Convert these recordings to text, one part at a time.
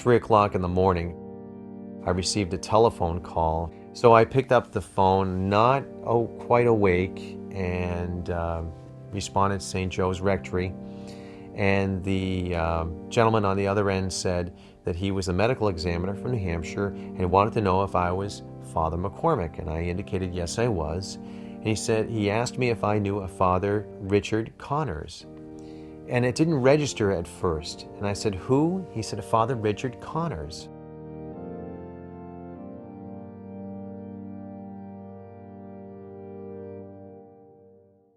3 o'clock in the morning, I received a telephone call. So I picked up the phone, not quite awake, and responded to St. Joe's Rectory. And the gentleman on the other end said that he was a medical examiner from New Hampshire and wanted to know if I was Father McCormack. And I indicated yes, I was. And he asked me if I knew a Father Richard Connors. And it didn't register at first. And I said, who? He said, Father Richard Connors.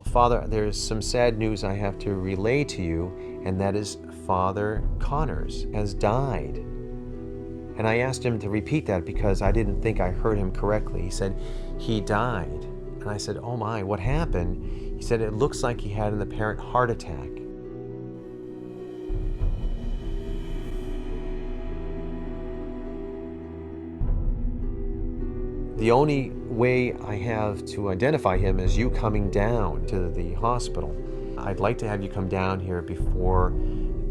Father, there's some sad news I have to relay to you, and that is Father Connors has died. And I asked him to repeat that because I didn't think I heard him correctly. He said, he died. And I said, oh my, what happened? He said, it looks like he had an apparent heart attack. The only way I have to identify him is you coming down to the hospital. I'd like to have you come down here before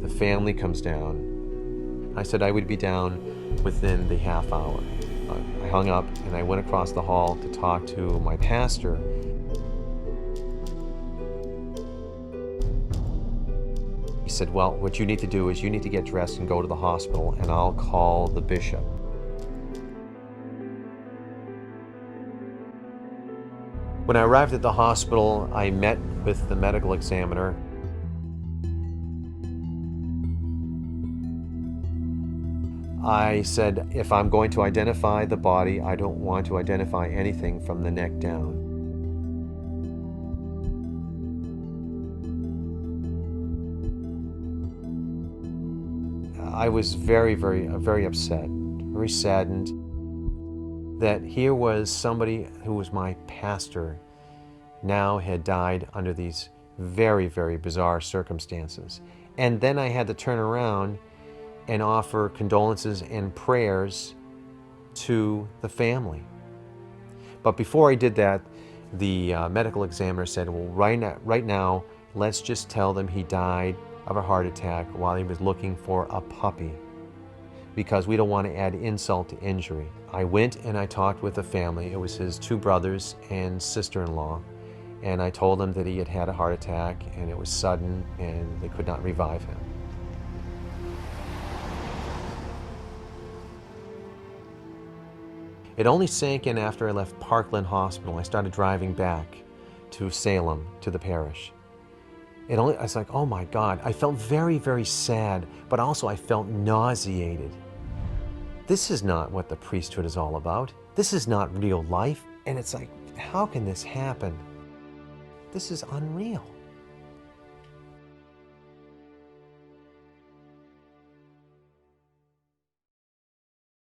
the family comes down. I said I would be down within the half hour. I hung up and I went across the hall to talk to my pastor. He said, well, what you need to do is you need to get dressed and go to the hospital, and I'll call the bishop. When I arrived at the hospital, I met with the medical examiner. I said, if I'm going to identify the body, I don't want to identify anything from the neck down. I was very, very upset, very saddened that here was somebody who was my pastor now had died under these very, very bizarre circumstances. And then I had to turn around and offer condolences and prayers to the family. But before I did that, the medical examiner said, well, right now, let's just tell them he died of a heart attack while he was looking for a puppy, because we don't want to add insult to injury. I went and I talked with the family. It was his 2 brothers and sister-in-law. And I told them that he had had a heart attack and it was sudden and they could not revive him. It only sank in after I left Parkland Hospital. I started driving back to Salem, to the parish. I was like, oh my God. I felt very, very sad, but also I felt nauseated. This is not what the priesthood is all about. This is not real life. And it's like, how can this happen? This is unreal.